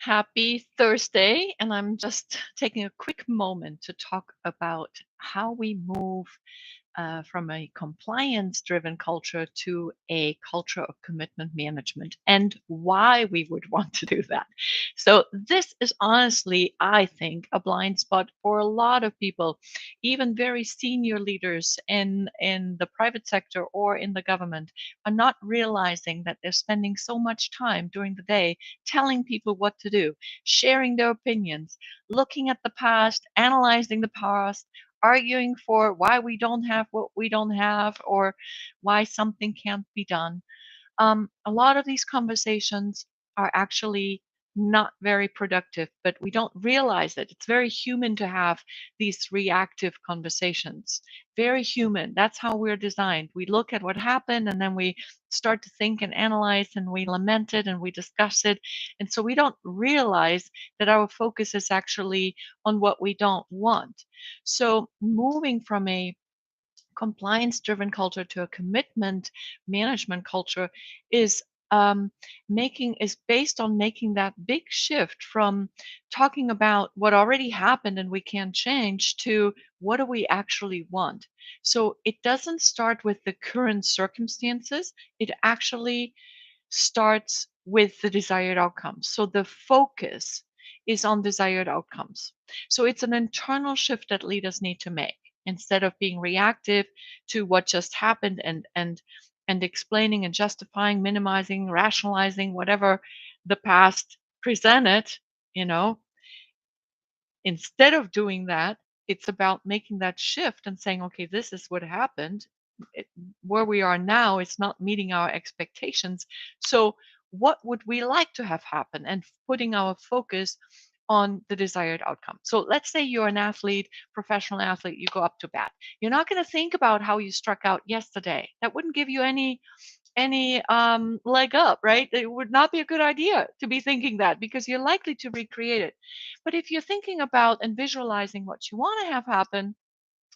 Happy Thursday, and I'm just taking a quick moment to talk about how we move from a compliance driven culture to a culture of commitment management and why we would want to do that. So, this is honestly, I think, a blind spot for a lot of people, even very senior leaders in the private sector or in the government, are not realizing that they're spending so much time during the day telling people what to do, sharing their opinions, looking at the past, analyzing the past, arguing for why we don't have what we don't have or why something can't be done. A lot of these conversations are actually not very productive, but we don't realize it. It's very human to have these reactive conversations. Very human. That's how we're designed. We look at what happened and then we start to think and analyze and we lament it and we discuss it. And so we don't realize that our focus is actually on what we don't want. So moving from a compliance driven culture to a commitment management culture is making is based on making that big shift from talking about what already happened and we can't change to what do we actually want. So it doesn't start with the current circumstances, it actually starts with the desired outcomes. So the focus is on desired outcomes. So it's an internal shift that leaders need to make instead of being reactive to what just happened and explaining and justifying, minimizing, rationalizing whatever the past presented, you know, instead of doing that, it's about making that shift and saying, okay, this is what happened. It, where we are now, it's not meeting our expectations. So, what would we like to have happen? And putting our focus on the desired outcome. So, let's say you're an athlete, professional athlete, you go up to bat. You're not going to think about how you struck out yesterday. That wouldn't give you any leg up, right? It would not be a good idea to be thinking that because you're likely to recreate it. But if you're thinking about and visualizing what you want to have happen,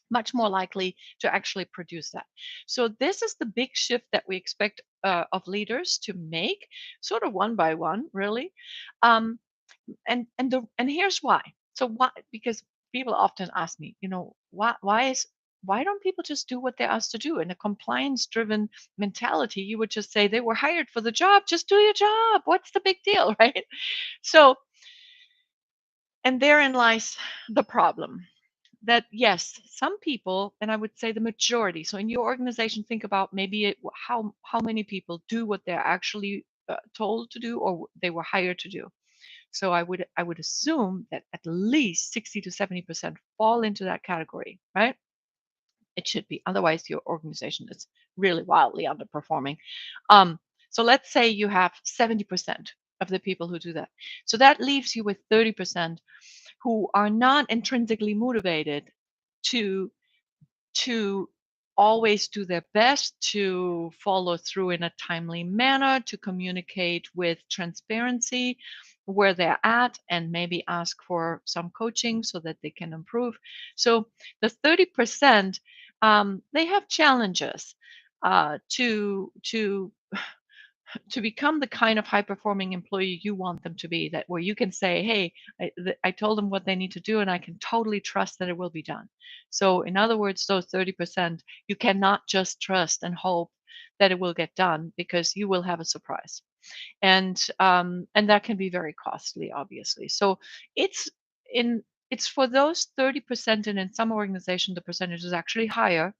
much more likely to actually produce that. So this is the big shift that we expect of leaders to make, sort of one by one, really. Um, and here's why. So why? Because people often ask me, why don't people just do what they're asked to do? In a compliance driven mentality, you would just say they were hired for the job, just do your job. What's the big deal, right? So, and therein lies the problem that yes, some people, and I would say the majority. So in your organization, think about maybe how many people do what they're actually told to do or they were hired to do. So I would assume that at least 60 to 70% fall into that category, right? It should be. Otherwise, your organization is really wildly underperforming. Um, so let's say you have 70% of the people who do that. So that leaves you with 30% who are not intrinsically motivated to to always do their best to follow through in a timely manner, to communicate with transparency where they're at, and maybe ask for some coaching so that they can improve. So the 30%, they have challenges to become the kind of high performing employee you want them to be, that where you can say, hey, I told them what they need to do and I can totally trust that it will be done. So in other words, those 30%, you cannot just trust and hope that it will get done because you will have a surprise. And that can be very costly, obviously. So it's in it's for those 30%, and in some organizations the percentage is actually higher,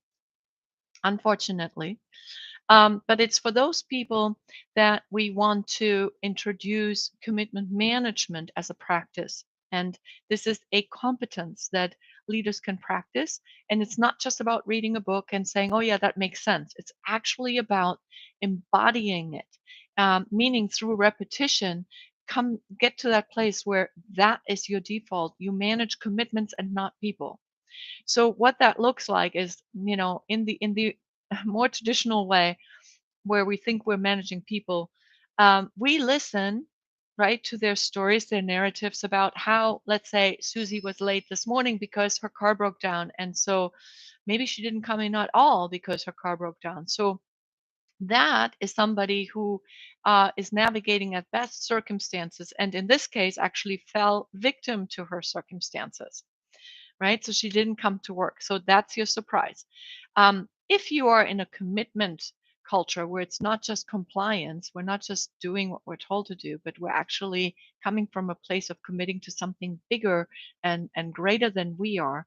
unfortunately. But it's for those people that we want to introduce commitment management as a practice. And this is a competence that leaders can practice. And it's not just about reading a book and saying, oh, yeah, that makes sense. It's actually about embodying it, meaning through repetition. Come get to that place where that is your default. You manage commitments and not people. So what that looks like is, in the more traditional way, where we think we're managing people, we listen, right, to their stories, their narratives about how, let's say, Susie was late this morning because her car broke down. And so maybe she didn't come in at all because her car broke down. So That is somebody who is navigating at best circumstances, and in this case, actually fell victim to her circumstances, right? So she didn't come to work. So that's your surprise. If you are in a commitment culture where it's not just compliance, we're not just doing what we're told to do, but we're actually coming from a place of committing to something bigger and greater than we are.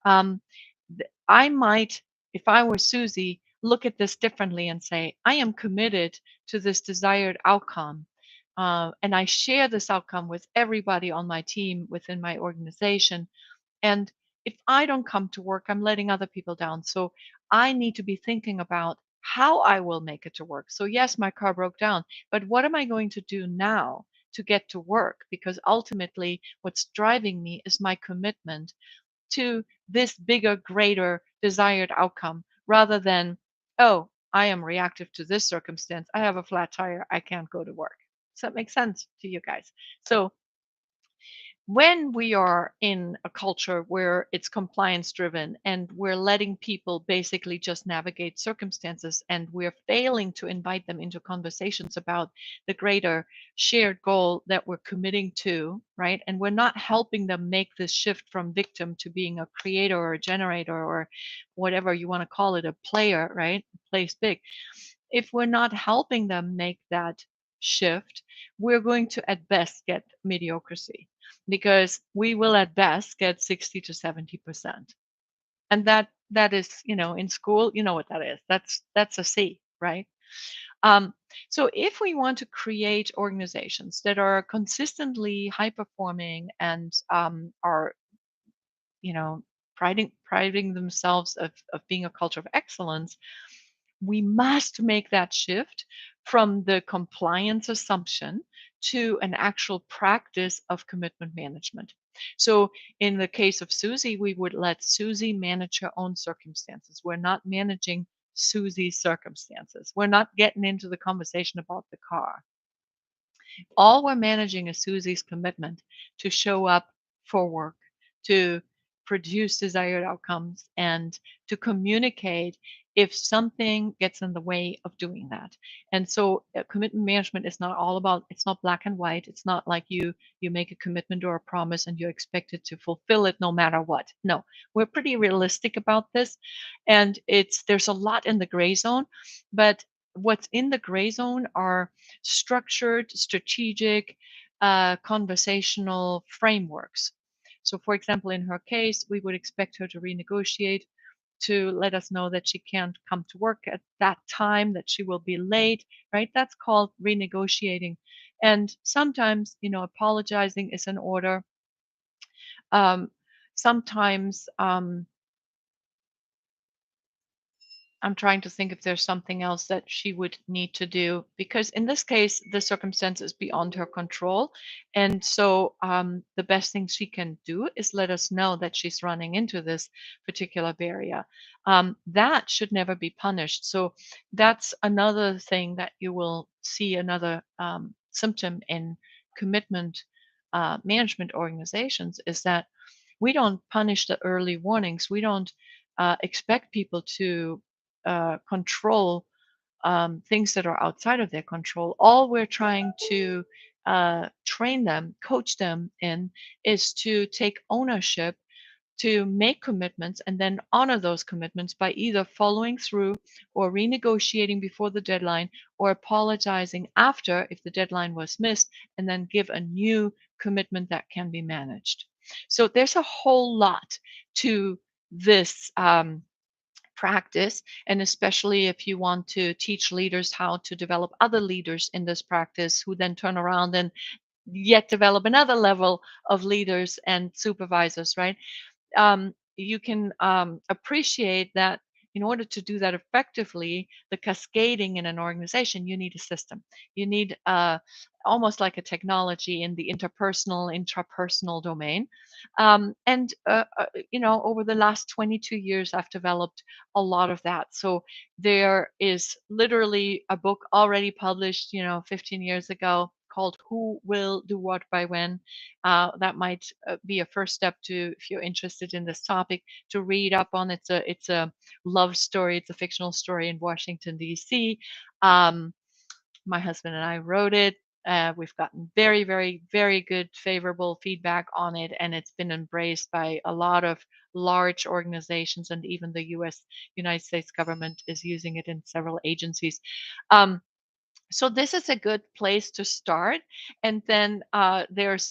Um, I might, if I were Susie, look at this differently and say, I am committed to this desired outcome. And I share this outcome with everybody on my team within my organization, and if I don't come to work, I'm letting other people down. So I need to be thinking about how I will make it to work. So, yes, my car broke down, but what am I going to do now to get to work? Because ultimately, what's driving me is my commitment to this bigger, greater desired outcome rather than, oh, I am reactive to this circumstance. I have a flat tire. I can't go to work. Does that make sense to you guys? So, when we are in a culture where it's compliance driven and we're letting people basically just navigate circumstances and we're failing to invite them into conversations about the greater shared goal that we're committing to, right? And we're not helping them make this shift from victim to being a creator or a generator or whatever you want to call it, a player, right? Plays big. If we're not helping them make that shift, we're going to at best get mediocrity, because we will at best get 60 to 70%. And that is, in school, you know what that is. That's a C, right? Um, so if we want to create organizations that are consistently high performing and are, you know, priding themselves of being a culture of excellence, we must make that shift from the compliance assumption to an actual practice of commitment management. So, in the case of Susie, we would let Susie manage her own circumstances. We're not managing Susie's circumstances. We're not getting into the conversation about the car. All we're managing is Susie's commitment to show up for work, to produce desired outcomes, and to communicate if something gets in the way of doing that. And so commitment management is not all about, it's not black and white. It's not like you make a commitment or a promise and you're expected to fulfill it no matter what. No, we're pretty realistic about this. And there's a lot in the gray zone, but what's in the gray zone are structured, strategic, conversational frameworks. So, for example, in her case, we would expect her to renegotiate, to let us know that she can't come to work at that time, that she will be late, right? That's called renegotiating. And sometimes, apologizing is in order. Um, sometimes, I'm trying to think if there's something else that she would need to do, because in this case, the circumstance is beyond her control. And so the best thing she can do is let us know that she's running into this particular barrier. That should never be punished. So that's another thing that you will see, another symptom in commitment management organizations, is that we don't punish the early warnings. We don't expect people to control things that are outside of their control. All we're trying to train them, coach them in, is to take ownership, to make commitments, and then honor those commitments by either following through or renegotiating before the deadline or apologizing after if the deadline was missed, and then give a new commitment that can be managed. So there's a whole lot to this practice, and especially if you want to teach leaders how to develop other leaders in this practice who then turn around and yet develop another level of leaders and supervisors, right? You can appreciate that in order to do that effectively, the cascading in an organization, you need a system. You need almost like a technology in the interpersonal, intrapersonal domain. Over the last 22 years, I've developed a lot of that. So there is literally a book already published, 15 years ago, called Who Will Do What by When. That might be a first step to, if you're interested in this topic, to read up on. It's a love story. It's a fictional story in Washington D.C. Um, my husband and I wrote it. We've gotten very, very, very good, favorable feedback on it, and it's been embraced by a lot of large organizations, and even the United States government is using it in several agencies. Um, so this is a good place to start. And then there's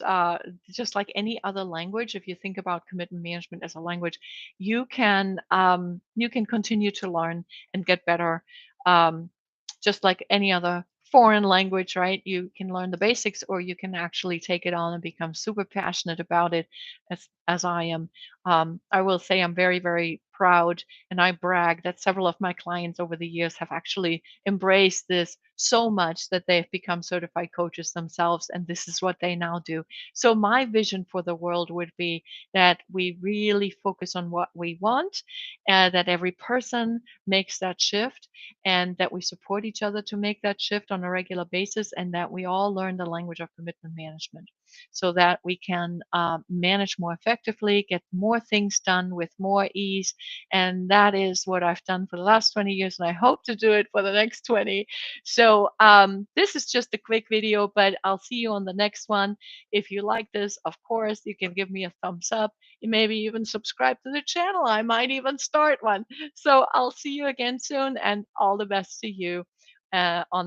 just like any other language. If you think about commitment management as a language, you can continue to learn and get better, um, just like any other foreign language, right? You can learn the basics, or you can actually take it on and become super passionate about it, as I am. I will say I'm very, very proud, and I brag that several of my clients over the years have actually embraced this so much that they've become certified coaches themselves, and this is what they now do. So my vision for the world would be that we really focus on what we want, that every person makes that shift, and that we support each other to make that shift on a regular basis, and that we all learn the language of commitment management so that we can manage more effectively, get more things done with more ease. And that is what I've done for the last 20 years, and I hope to do it for the next 20. So this is just a quick video, but I'll see you on the next one. If you like this, of course, you can give me a thumbs up. You maybe even subscribe to the channel. I might even start one. So I'll see you again soon, and all the best to you on